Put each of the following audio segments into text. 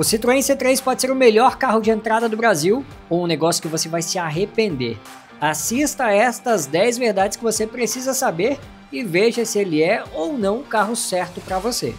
O Citroën C3 pode ser o melhor carro de entrada do Brasil ou um negócio que você vai se arrepender. Assista a estas 10 verdades que você precisa saber e veja se ele é ou não o carro certo para você.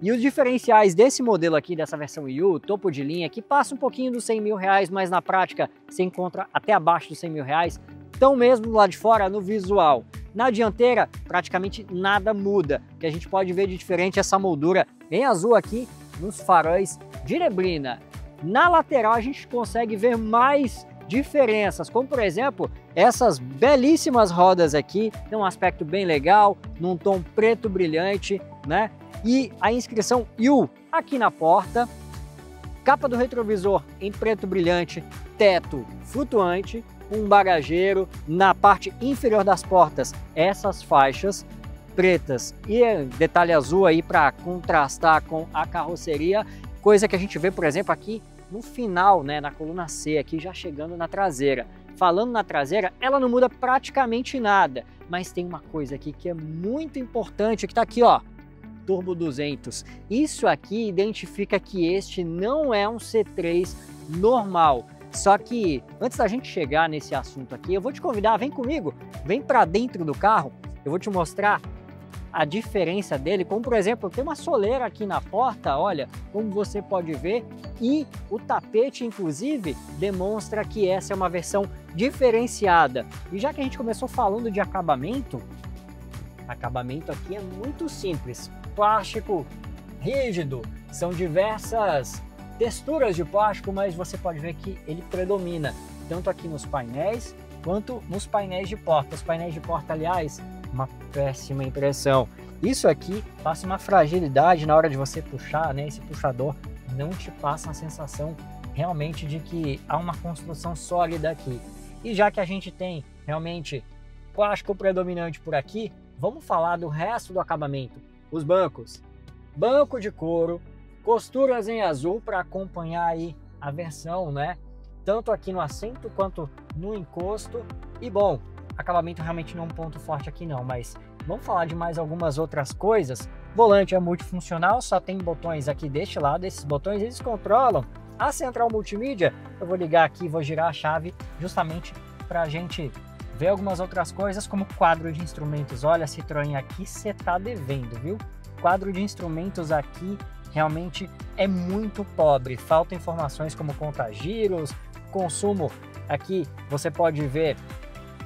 E os diferenciais desse modelo aqui, dessa versão U, topo de linha, que passa um pouquinho dos 100 mil reais, mas na prática se encontra até abaixo dos 100 mil reais, estão mesmo do lado de fora no visual. Na dianteira, praticamente nada muda. O que a gente pode ver de diferente é essa moldura em azul aqui nos faróis de neblina. Na lateral a gente consegue ver mais diferenças, como por exemplo, essas belíssimas rodas aqui, tem um aspecto bem legal, num tom preto brilhante, né? E a inscrição U aqui na porta, capa do retrovisor em preto brilhante, teto flutuante, um bagageiro, na parte inferior das portas essas faixas pretas e detalhe azul aí para contrastar com a carroceria, coisa que a gente vê, por exemplo, aqui no final, né, na coluna C, aqui já chegando na traseira. Falando na traseira, ela não muda praticamente nada, mas tem uma coisa aqui que é muito importante, que tá aqui, ó, Turbo 200. Isso aqui identifica que este não é um C3 normal. Só que antes da gente chegar nesse assunto aqui, eu vou te convidar, vem comigo, vem para dentro do carro, eu vou te mostrar a diferença dele, como por exemplo, tem uma soleira aqui na porta, olha, como você pode ver, e o tapete inclusive demonstra que essa é uma versão diferenciada. E já que a gente começou falando de acabamento aqui é muito simples, plástico rígido, são diversas texturas de plástico, mas você pode ver que ele predomina, tanto aqui nos painéis, quanto nos painéis de porta. Os painéis de porta, aliás, uma péssima impressão. Isso aqui passa uma fragilidade na hora de você puxar, né? Esse puxador não te passa a sensação realmente de que há uma construção sólida aqui. E já que a gente tem realmente plástico predominante por aqui, vamos falar do resto do acabamento. Os bancos. Banco de couro, costuras em azul para acompanhar aí a versão, né? Tanto aqui no assento quanto no encosto. E bom, acabamento realmente não é um ponto forte aqui não, mas vamos falar de mais algumas outras coisas. Volante é multifuncional, só tem botões aqui deste lado. Esses botões eles controlam a central multimídia. Eu vou ligar aqui, vou girar a chave justamente para a gente ver algumas outras coisas, como quadro de instrumentos. Olha, Citroën, aqui você tá devendo, viu? Quadro de instrumentos aqui realmente é muito pobre, faltam informações como conta-giros, consumo. Aqui você pode ver,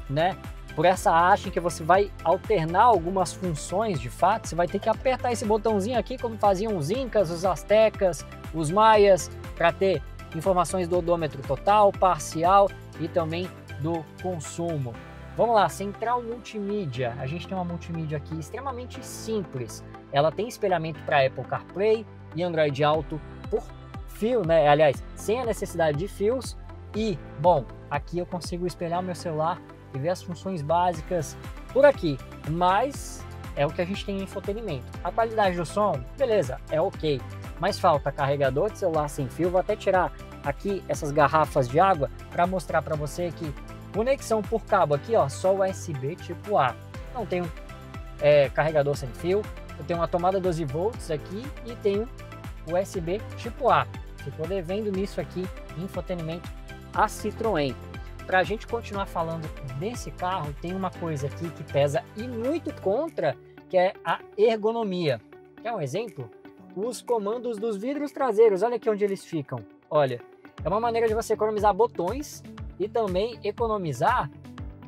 né, por essa haste que você vai alternar algumas funções de fato, você vai ter que apertar esse botãozinho aqui como faziam os incas, os astecas, os maias, para ter informações do odômetro total, parcial e também do consumo. Vamos lá, central multimídia. A gente tem uma multimídia aqui extremamente simples. Ela tem espelhamento para Apple CarPlay e Android Auto por fio, né? Aliás, sem a necessidade de fios. E, bom, aqui eu consigo espelhar o meu celular e ver as funções básicas por aqui. Mas é o que a gente tem em infotenimento. A qualidade do som, beleza, é ok. Mas falta carregador de celular sem fio. Vou até tirar aqui essas garrafas de água para mostrar para você que conexão por cabo aqui, ó, só USB tipo A. Não tenho carregador sem fio. Eu tenho uma tomada 12 volts aqui e tenho USB tipo A. Ficou devendo nisso aqui, infotenimento a Citroën. Para a gente continuar falando desse carro, tem uma coisa aqui que pesa e muito contra, que é a ergonomia. Quer um exemplo? Os comandos dos vidros traseiros, olha aqui onde eles ficam. Olha, é uma maneira de você economizar botões e também economizar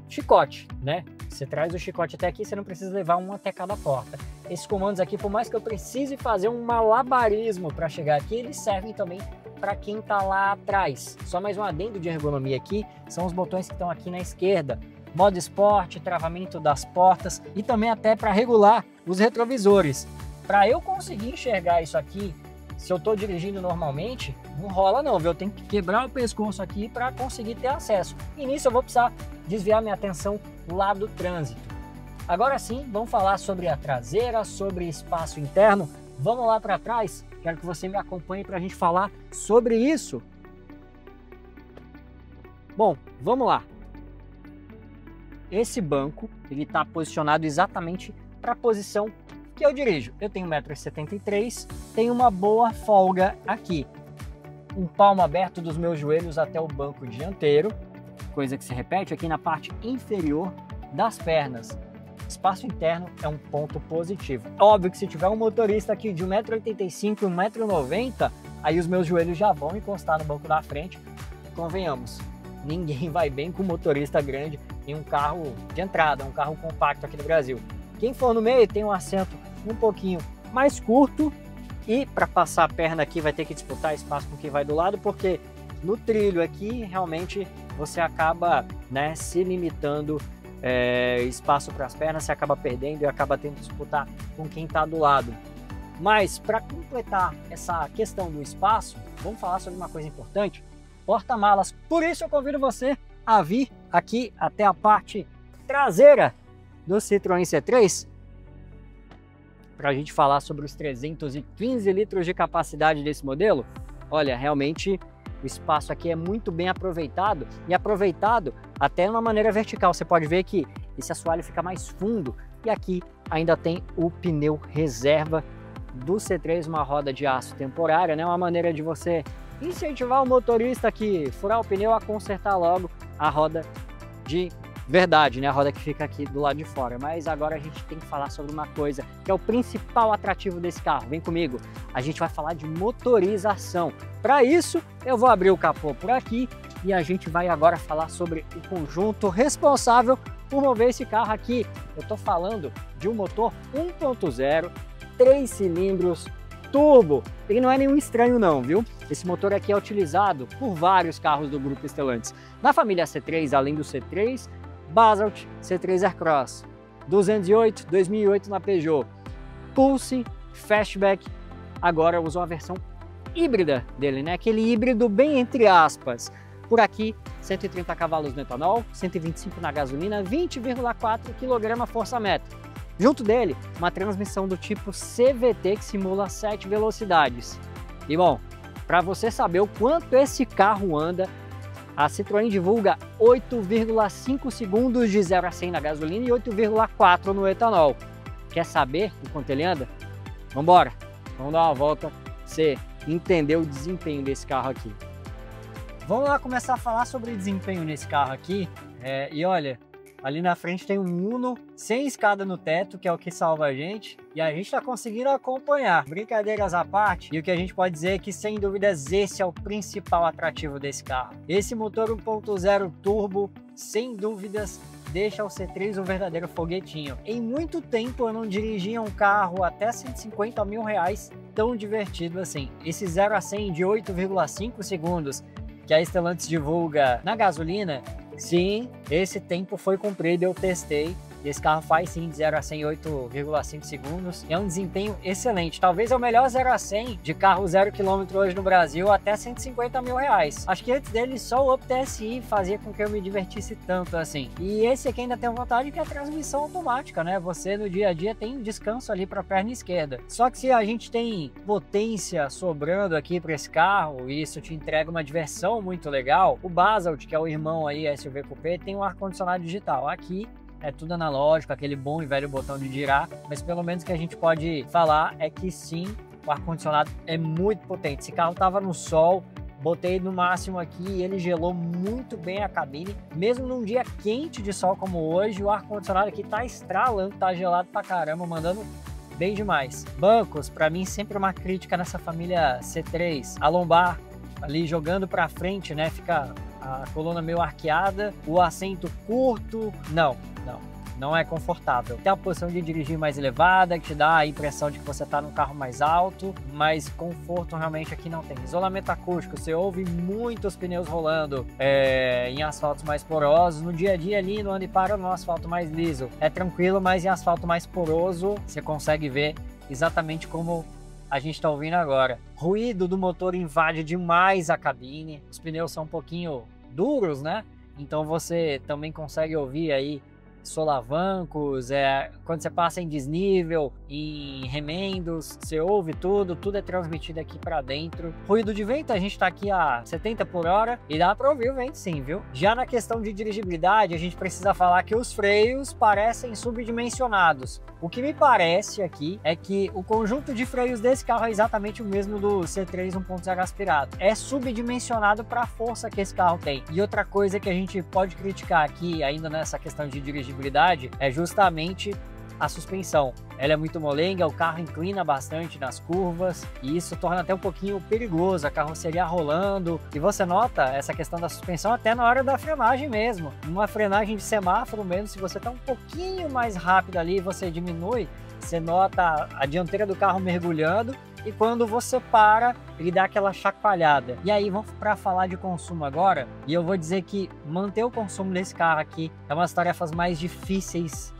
chicote, né? Você traz o chicote até aqui, você não precisa levar um até cada porta. Esses comandos aqui, por mais que eu precise fazer um malabarismo para chegar aqui, eles servem também para quem está lá atrás. Só mais um adendo de ergonomia aqui, são os botões que estão aqui na esquerda. Modo esporte, travamento das portas e também até para regular os retrovisores. Para eu conseguir enxergar isso aqui, se eu estou dirigindo normalmente, não rola não, viu? Eu tenho que quebrar o pescoço aqui para conseguir ter acesso. E nisso eu vou precisar desviar minha atenção lá do trânsito. Agora sim, vamos falar sobre a traseira, sobre espaço interno. Vamos lá para trás, quero que você me acompanhe para a gente falar sobre isso. Bom, vamos lá. Esse banco, ele está posicionado exatamente para a posição que eu dirijo. Eu tenho 1,73 m, tenho uma boa folga aqui. Um palmo aberto dos meus joelhos até o banco dianteiro, coisa que se repete aqui na parte inferior das pernas. Espaço interno é um ponto positivo. Óbvio que se tiver um motorista aqui de 1,85 m e 1,90 m, aí os meus joelhos já vão encostar no banco da frente. Convenhamos, ninguém vai bem com motorista grande em um carro de entrada, um carro compacto aqui no Brasil. Quem for no meio tem um assento um pouquinho mais curto e para passar a perna aqui vai ter que disputar espaço com quem vai do lado, porque no trilho aqui realmente você acaba, né, se limitando espaço para as pernas, você acaba perdendo e acaba tendo que disputar com quem está do lado. Mas para completar essa questão do espaço, vamos falar sobre uma coisa importante: porta-malas. Por isso eu convido você a vir aqui até a parte traseira do Citroën C3 para a gente falar sobre os 315 litros de capacidade desse modelo. Olha, realmente o espaço aqui é muito bem aproveitado e aproveitado até de uma maneira vertical. Você pode ver que esse assoalho fica mais fundo e aqui ainda tem o pneu reserva do C3, uma roda de aço temporária, né? Uma maneira de você incentivar o motorista que furar o pneu a consertar logo a roda de verdade, né? A roda que fica aqui do lado de fora. Mas agora a gente tem que falar sobre uma coisa que é o principal atrativo desse carro. Vem comigo, a gente vai falar de motorização. Para isso, eu vou abrir o capô por aqui e a gente vai agora falar sobre o conjunto responsável por mover esse carro aqui. Eu tô falando de um motor 1.0, 3 cilindros, turbo. Ele não é nenhum estranho não, viu? Esse motor aqui é utilizado por vários carros do grupo Stellantis. Na família C3, além do C3, Basalt, C3 Aircross, 208, 2008 na Peugeot, Pulse, Fastback, agora usou a versão híbrida dele, né? Aquele híbrido bem entre aspas. Por aqui, 130 cavalos no etanol, 125 na gasolina, 20,4 kgfm. Junto dele, uma transmissão do tipo CVT que simula 7 velocidades. E bom, para você saber o quanto esse carro anda, a Citroën divulga 8,5 segundos de 0 a 100 na gasolina e 8,4 no etanol. Quer saber o quanto ele anda? Vamos embora, vamos dar uma volta, você entender o desempenho desse carro aqui. Vamos lá começar a falar sobre o desempenho nesse carro aqui. E olha, ali na frente tem um Uno sem escada no teto, que é o que salva a gente. E a gente está conseguindo acompanhar. Brincadeiras à parte, e o que a gente pode dizer é que, sem dúvidas, esse é o principal atrativo desse carro. Esse motor 1.0 turbo, sem dúvidas, deixa o C3 um verdadeiro foguetinho. Em muito tempo eu não dirigia um carro até 150 mil reais tão divertido assim. Esse 0 a 100 de 8,5 segundos que a Stellantis divulga na gasolina, sim, esse tempo foi cumprido, eu testei. Esse carro faz sim de 0 a 100 em 8,5 segundos. É um desempenho excelente. Talvez é o melhor 0 a 100 de carro 0 km hoje no Brasil, até 150 mil reais. Acho que antes dele só o Up TSI fazia com que eu me divertisse tanto assim. E esse aqui ainda tem uma vantagem, que é a transmissão automática, né? Você no dia a dia tem um descanso ali para a perna esquerda. Só que se a gente tem potência sobrando aqui para esse carro, e isso te entrega uma diversão muito legal, o Basalt, que é o irmão aí SUV Coupé, tem um ar-condicionado digital. Aqui é tudo analógico, aquele bom e velho botão de girar, mas pelo menos o que a gente pode falar é que sim, o ar-condicionado é muito potente. Esse carro tava no sol, botei no máximo aqui e ele gelou muito bem a cabine. Mesmo num dia quente de sol como hoje, o ar-condicionado aqui tá estralando, tá gelado pra caramba, mandando bem demais. Bancos, para mim sempre uma crítica nessa família C3. A lombar ali jogando pra frente, né, fica a coluna meio arqueada, o assento curto, não é confortável. Tem a posição de dirigir mais elevada, que te dá a impressão de que você está num carro mais alto, mas conforto realmente aqui não tem. Isolamento acústico, você ouve muitos pneus rolando em asfaltos mais porosos. No dia a dia ali, no anda e para, no asfalto mais liso, é tranquilo, mas em asfalto mais poroso, você consegue ver exatamente como a gente está ouvindo agora. Ruído do motor invade demais a cabine, os pneus são um pouquinho duros, né? Então você também consegue ouvir aí solavancos, quando você passa em desnível, em remendos, você ouve tudo é transmitido aqui para dentro. Ruído de vento, a gente está aqui a 70 por hora e dá para ouvir o vento sim, viu? Já na questão de dirigibilidade, a gente precisa falar que os freios parecem subdimensionados. O que me parece aqui é que o conjunto de freios desse carro é exatamente o mesmo do C3 1.0 aspirado. É subdimensionado para a força que esse carro tem. E outra coisa que a gente pode criticar aqui, ainda nessa questão de dirigibilidade, é justamente a suspensão. Ela é muito molenga, o carro inclina bastante nas curvas e isso torna até um pouquinho perigoso, a carroceria rolando. E você nota essa questão da suspensão até na hora da frenagem mesmo. Uma frenagem de semáforo mesmo, se você está um pouquinho mais rápido ali, você diminui, você nota a dianteira do carro mergulhando e quando você para, ele dá aquela chacoalhada. E aí, vamos para falar de consumo agora. E eu vou dizer que manter o consumo desse carro aqui é uma das tarefas mais difíceis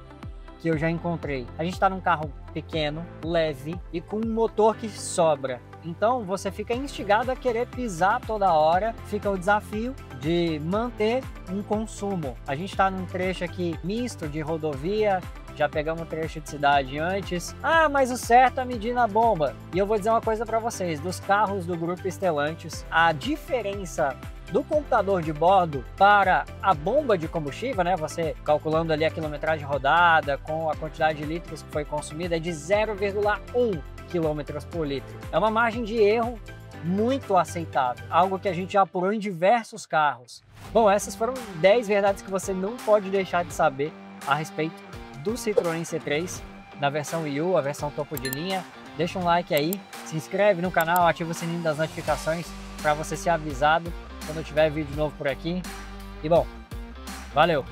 que eu já encontrei. A gente está num carro pequeno, leve e com um motor que sobra. Então você fica instigado a querer pisar toda hora, fica o desafio de manter um consumo. A gente está num trecho aqui misto de rodovia, já pegamos um trecho de cidade antes. Ah, mas o certo é medir na bomba. E eu vou dizer uma coisa para vocês, dos carros do grupo Stellantis, a diferença do computador de bordo para a bomba de combustível, né? Você calculando ali a quilometragem rodada com a quantidade de litros que foi consumida, é de 0,1 km por litro. É uma margem de erro muito aceitável, algo que a gente já apurou em diversos carros. Bom, essas foram 10 verdades que você não pode deixar de saber a respeito do Citroën C3 na versão EU, a versão topo de linha. Deixa um like aí, se inscreve no canal, ativa o sininho das notificações para você ser avisado quando eu tiver vídeo novo por aqui. E bom, valeu!